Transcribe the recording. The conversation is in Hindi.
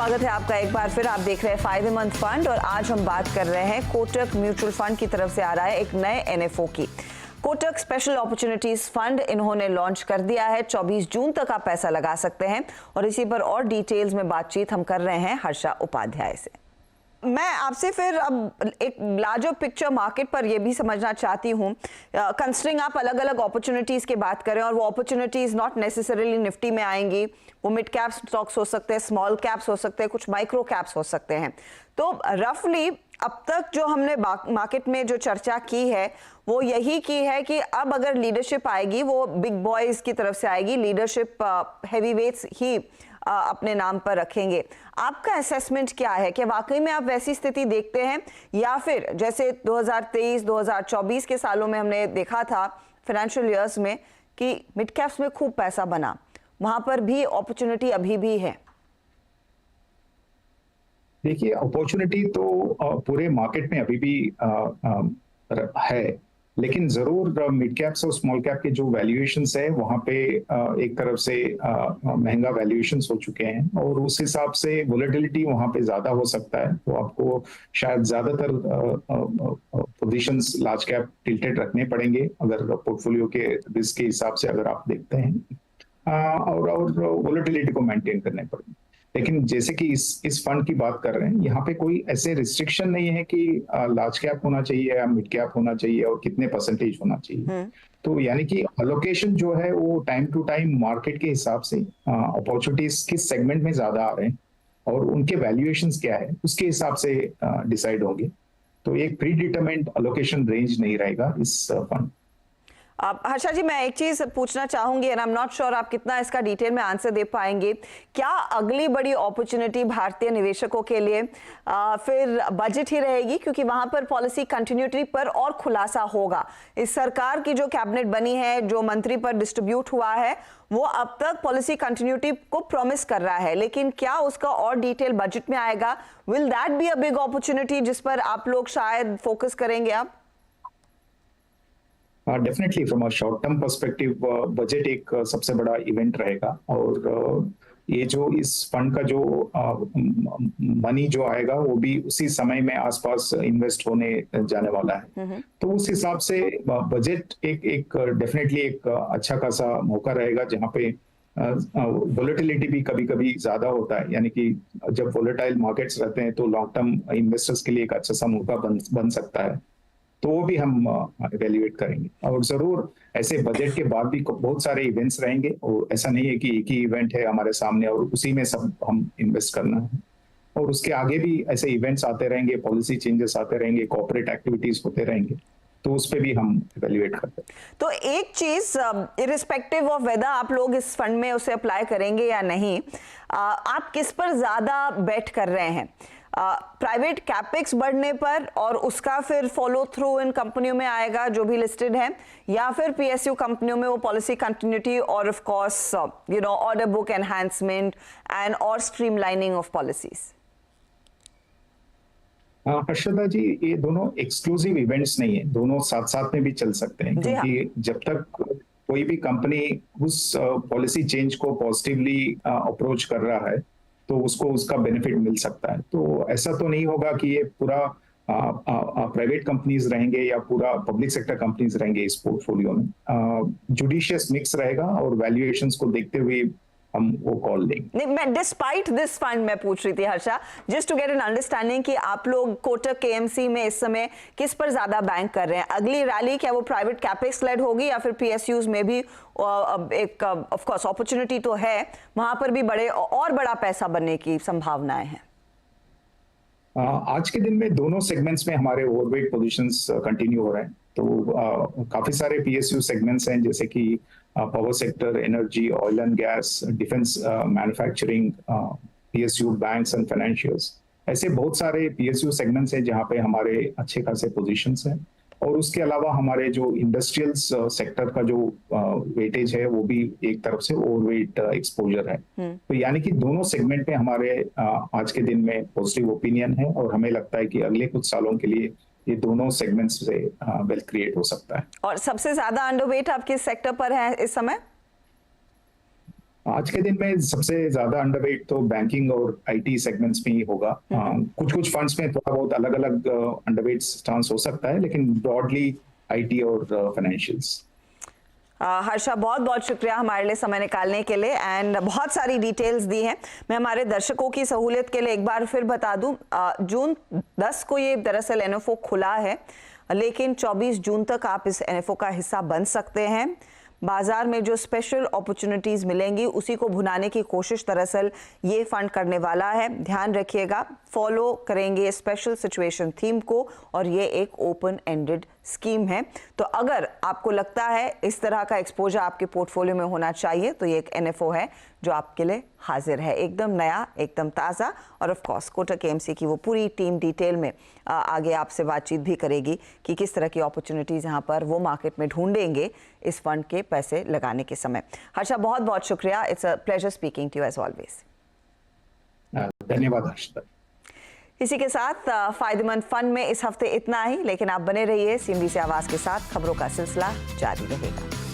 स्वागत है आपका एक बार फिर। आप देख रहे हैं फायदेमंद फंड और आज हम बात कर रहे हैं कोटक म्यूचुअल फंड की तरफ से आ रहा है एक नए एनएफओ की। कोटक स्पेशल अपॉर्चुनिटीज फंड इन्होंने लॉन्च कर दिया है। 24 जून तक आप पैसा लगा सकते हैं और इसी पर और डिटेल्स में बातचीत हम कर रहे हैं हर्षा उपाध्याय से। मैं आपसे फिर अब एक लार्जर पिक्चर मार्केट पर यह भी समझना चाहती हूँ, कंसिडरिंग आप अलग अलग अपॉर्चुनिटीज की बात करें और वो अपॉर्चुनिटीज नॉट नेसेसरीली निफ्टी में आएंगी, वो मिड कैप स्टॉक्स हो सकते हैं, स्मॉल कैप्स हो सकते हैं, कुछ माइक्रो कैप्स हो सकते हैं। तो रफली अब तक जो हमने मार्केट में जो चर्चा की है वो यही की है कि अब अगर लीडरशिप आएगी वो बिग बॉयज की तरफ से आएगी, लीडरशिप हैवीवेट्स ही अपने नाम पर रखेंगे। आपका असेसमेंट क्या है कि वाकई में आप वैसी स्थिति देखते हैं या फिर जैसे 2023-2024 के सालों में हमने देखा था फाइनेंशियल ईयर्स में कि मिड कैप्स में खूब पैसा बना, वहां पर भी अपॉर्चुनिटी अभी भी है? देखिए, अपॉर्चुनिटी तो पूरे मार्केट में अभी भी है, लेकिन जरूर मिड कैप्स और स्मॉल कैप के जो वैल्यूएशंस है वहां पे एक तरफ से महंगा वैल्यूएशंस हो चुके हैं और उस हिसाब से वोलेटिलिटी वहां पे ज्यादा हो सकता है। तो आपको शायद ज्यादातर पोजीशंस लार्ज कैप टिल्टेड रखने पड़ेंगे अगर पोर्टफोलियो के रिस्क के हिसाब से अगर आप देखते हैं, और वोलेटिलिटी को मेंटेन करने पड़ेंगे। लेकिन जैसे कि इस फंड की बात कर रहे हैं, यहाँ पे कोई ऐसे रिस्ट्रिक्शन नहीं है कि लार्ज कैप होना चाहिए या मिड कैप होना चाहिए और कितने परसेंटेज होना चाहिए। तो यानी कि अलोकेशन जो है वो टाइम टू टाइम मार्केट के हिसाब से अपॉर्चुनिटीज किस सेगमेंट में ज्यादा आ रहे हैं और उनके वैल्यूएशंस क्या है उसके हिसाब से डिसाइड होंगे। तो एक प्री डिटरमाइंड अलोकेशन रेंज नहीं रहेगा इस फंड। हर्षा जी, मैं एक चीज पूछना चाहूंगी and I am not sure आप कितना इसका डिटेल में आंसर दे पाएंगे। क्या अगली बड़ी अपॉर्चुनिटी भारतीय निवेशकों के लिए फिर बजट ही रहेगी, क्योंकि वहां पर पॉलिसी कंटिन्यूटी पर और खुलासा होगा? इस सरकार की जो कैबिनेट बनी है, जो मंत्री पर डिस्ट्रीब्यूट हुआ है, वो अब तक पॉलिसी कंटिन्यूटी को प्रॉमिस कर रहा है, लेकिन क्या उसका और डिटेल बजट में आएगा? Will that be a big opportunity जिस पर आप लोग शायद फोकस करेंगे अब? Definitely from a short term perspective budget एक सबसे बड़ा इवेंट रहेगा और ये जो इस फंड का जो मनी जो आएगा वो भी उसी समय में आसपास इन्वेस्ट होने जाने वाला है। तो उस हिसाब से बजट एक डेफिनेटली एक अच्छा खासा मौका रहेगा जहाँ पे वोलेटिलिटी भी कभी कभी ज्यादा होता है, यानी कि जब वोलेटाइल मार्केट्स रहते हैं तो लॉन्ग टर्म इन्वेस्टर्स के लिए एक अच्छा सा मौका बन सकता है। तो वो भी हम इवेल्युएट करेंगे और जरूर ऐसे बजट के बाद भी बहुत सारे इवेंट्स रहेंगे और ऐसा नहीं है कि एक ही इवेंट है हमारे सामने और उसी में सब हम इन्वेस्ट करना है। और उसके आगे भी ऐसे इवेंट्स आते रहेंगे, पॉलिसी चेंजेस आते रहेंगे, कॉर्पोरेट एक्टिविटीज होते रहेंगे, तो उस पे भी हम इवेल्युएट करते हैं। तो एक चीज इरिस्पेक्टिव ऑफ वेदर आप लोग इस फंड में उसे अप्लाई करेंगे या नहीं, आप किस पर ज्यादा बेट कर रहे हैं? प्राइवेट कैपेक्स बढ़ने पर और उसका फिर फॉलो थ्रू इन कंपनियों में आएगा जो भी लिस्टेड है, या फिर पीएसयू कंपनियों में वो पॉलिसी कंटिन्यूटी और of course order book enhancement and और स्ट्रीमलाइनिंग ऑफ पॉलिसीज? हर्षदा जी, ये दोनों एक्सक्लूसिव इवेंट्स नहीं है, दोनों साथ साथ में भी चल सकते हैं, क्योंकि जब तक कोई भी कंपनी उस पॉलिसी चेंज को पॉजिटिवली अप्रोच कर रहा है तो उसको उसका बेनिफिट मिल सकता है। तो ऐसा तो नहीं होगा कि ये पूरा प्राइवेट कंपनीज रहेंगे या पूरा पब्लिक सेक्टर कंपनीज रहेंगे इस पोर्टफोलियो में। जुडिशियस मिक्स रहेगा और वैल्यूएशंस को देखते हुए हम वो कॉल लेंगे। नहीं, मैं डिस्पाइट दिस फंड मैं पूछ रही थी Harsha, just to get an understanding कि आप लोग कोटक केएमसी में इस समय किस पर ज्यादा बैंक कर रहे हैं? अगली रैली क्या वो प्राइवेट कैपेक्स लेड होगी या फिर पीएसयूज में भी एक ऑफ कोर्स अपॉर्चुनिटी तो है, वहां पर भी बड़ा पैसा बनने की संभावनाएं हैं? आज के दिन में दोनों सेगमेंट्स में हमारे ओवरवेट पोजीशंस कंटिन्यू हो रहे हैं। तो काफी सारे पीएसयू सेगमेंट्स हैं जैसे कि power sector, energy, oil and gas, defence, manufacturing, PSU banks and financials. ऐसे बहुत सारे पीएसयू सेगमेंट्स हैं जहां पे हमारे अच्छे खासे पोजीशंस हैं। और उसके अलावा हमारे जो इंडस्ट्रियल्स सेक्टर का जो वेटेज है वो भी एक तरफ से ओवरवेट एक्सपोजर है। तो यानी कि दोनों सेगमेंट में हमारे आज के दिन में पॉजिटिव ओपिनियन है और हमें लगता है कि अगले कुछ सालों के लिए ये दोनों सेगमेंट्स से वेल्थ क्रिएट हो सकता है। और सबसे ज्यादा अंडरवेट आप किस सेक्टर पर है इस समय? आज के दिन में सबसे ज्यादा अंडरवेट तो बैंकिंग और आईटी सेगमेंट्स में ही होगा। कुछ कुछ फंड्स में थोड़ा बहुत अलग अलग अंडरवेट स्टांस हो सकता है, लेकिन ब्रॉडली आईटी और फाइनेंशियल्स। हर्षा, बहुत बहुत शुक्रिया हमारे लिए समय निकालने के लिए एंड बहुत सारी डिटेल्स दी हैं। मैं हमारे दर्शकों की सहूलियत के लिए एक बार फिर बता दूं, जून 10 को ये दरअसल एनएफओ खुला है, लेकिन 24 जून तक आप इस एनएफओ का हिस्सा बन सकते हैं। बाजार में जो स्पेशल अपॉर्चुनिटीज मिलेंगी उसी को भुनाने की कोशिश दरअसल ये फंड करने वाला है। ध्यान रखिएगा, फॉलो करेंगे स्पेशल सिचुएशन थीम को और ये एक ओपन एंडेड स्कीम है। तो अगर आपको लगता है इस तरह का एक्सपोजर आपके पोर्टफोलियो में होना चाहिए तो ये एक एनएफओ है जो आपके लिए हाजिर है, एकदम नया, एकदम ताज़ा। और ऑफ कोर्स कोटक एएमसी की वो पूरी टीम डिटेल में आगे आपसे बातचीत भी करेगी कि किस तरह की अपॉर्चुनिटीज़ यहाँ पर वो मार्केट में ढूंढेंगे इस फंड के पैसे लगाने के समय। हर्षा, बहुत बहुत शुक्रिया, it's a pleasure speaking to you as always. धन्यवाद हर्षिता। इसी के साथ फायदेमंद फंड में इस हफ्ते इतना ही, लेकिन आप बने रहिए सीएमडी से आवाज़ के साथ, खबरों का सिलसिला जारी रहेगा।